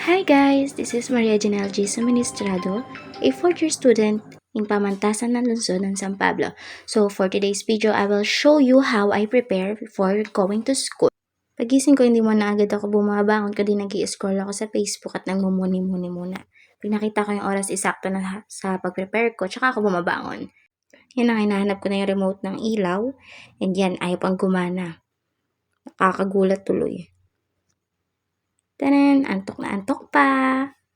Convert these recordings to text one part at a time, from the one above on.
Hi guys, this is Maria Janelle G. Suministrado, a fourth-year student in Pamantasan ng Lungsod ng San Pablo. So for today's video, I will show you how I prepare before going to school. Pagising ko, hindi mo na agad ako bumabangon kundi nag-i-scroll ako sa Facebook at nagmumuni-muni muna. Pinakita ko yung oras eksakto na sa pag-prepare ko, tsaka ako bumabangon. Yan ang hinahanap ko na yung remote ng ilaw, and yan, ayaw pang gumana. Nakakagulat tuloy. Tanan, antok na antok pa.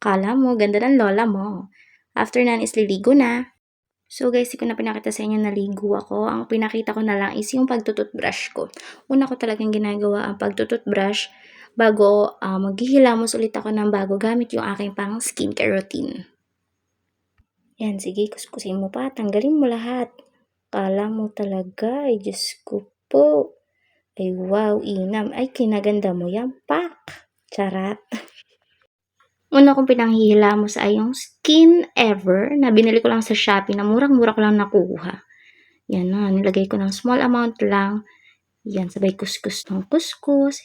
Kala mo, ganda ng lola mo. After nan is liligo na. So guys, di ko na pinakita sa inyo naligo ako. Ang pinakita ko na lang is yung pagtututbrush ko. Una ko talagang ginagawa ang pagtututbrush bago maghihilamos ulit ako ng bago gamit yung aking pang skincare routine. Yan, sige, kuskusin mo pa. Tanggalin mo lahat. Kala mo talaga, ay Diyos ko po. Ay wow, inam. Ay, kinaganda mo yan, pak. Charat. Una kong pinanghihilamos ay yung Skin Ever na binili ko lang sa Shopee na murang-mura ko lang nakuha. Yan na, nilagay ko ng small amount lang. Yan, sabay kuskus ng kuskus.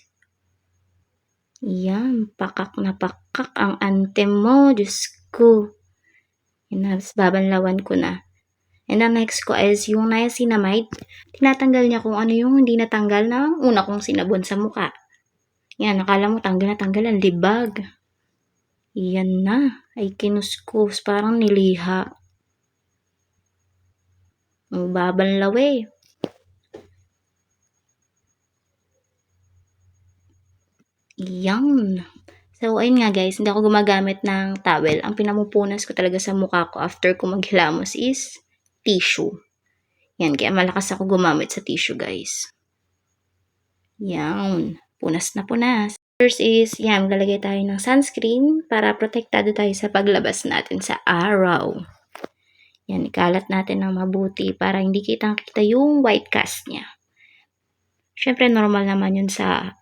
Yan, pakak na pakak ang antem mo, Diyos ko. Yan na, babanlawan ko na. And the next ko is yung niacinamide. Tinatanggal niya kung ano yung hindi natanggal na una kong sinabon sa muka. Yan, nakala mo tanggal na tanggal ang libag. Yan na, ay kinuskus, parang niliha. Ang babanlaw eh. Yan. So, ayun nga guys, hindi ako gumagamit ng towel. Ang pinamupunas ko talaga sa mukha ko after ko maghilamos is tissue. Yan, kaya malakas ako gumamit sa tissue guys. Yan, punas na punas. First is, yan, maglalagay tayo ng sunscreen para protektado tayo sa paglabas natin sa araw. Yan, ikalat natin ng mabuti para hindi kitang-kita yung white cast niya. Siyempre, normal naman yun sa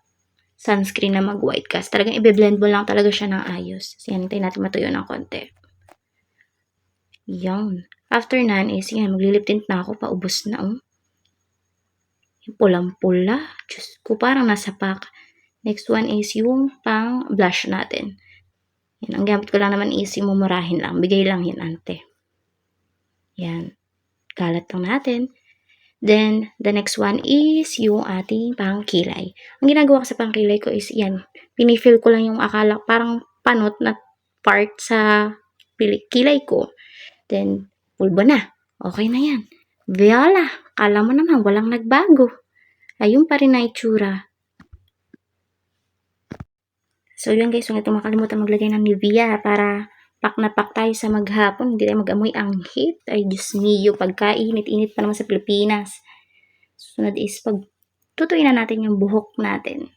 sunscreen na mag-white cast. Talagang i-blend mo lang talaga siya ng ayos. So, yan, hintayin natin matuyo ng konti. Yan. After nan is, yan, maglilip tint na ako. Paubos na, oh. Yung pulang-pula. Diyos ko, parang nasa pack. Next one is yung pang blush natin. Yan, ang gamit ko lang naman is yung mumurahin lang. Bigay lang yan, ante. Yan. Kalat lang natin. Then, the next one is yung ating pangkilay. Ang ginagawa ko sa pangkilay ko is, yan, pinifill ko lang yung akala, parang panot na part sa kilay ko. Then, pulbo na. Okay na yan. Viola, kala mo naman, walang nagbago. Ayun pa rin na itsura. So, yun guys, huwag itong makalimutan maglagay ng Nivea para pak na pak tayo sa maghapon. Hindi tayo mag-amoy ang heat. Ay, Diyos mio, pagkainit-init pa naman sa Pilipinas. Sunod is pag tutuin na natin yung buhok natin.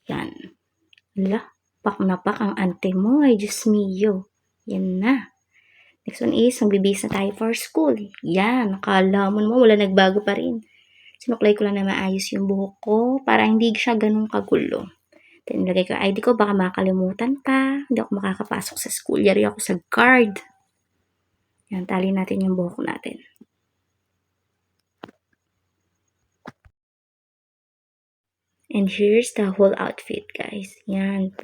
Yan. Ala, pak na pak ang ante mo. Ay, Diyos mio. Yan na. Next one is, magbibihis na tayo for school. Yan, nakala mo naman, wala nagbago pa rin. Sinuklay ko lang na maayos yung buhok ko para hindi siya ganun kagulo. Then, lagay ko ID ko, baka makalimutan pa. Hindi ako makakapasok sa school. Yari ako sa guard. Yan, tali natin yung buhok natin. And here's the whole outfit, guys. Yan,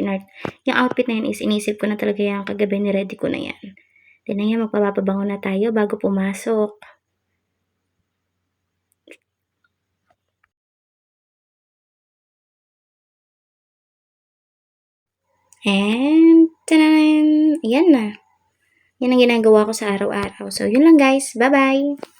yung outfit na yan is inisip ko na talaga yan kagabi, ni-ready ko na yan. Then, ayan, magpapabango na tayo bago pumasok. And, tanan! Ayan na. Yan ang ginagawa ko sa araw-araw. So, yun lang guys. Bye-bye!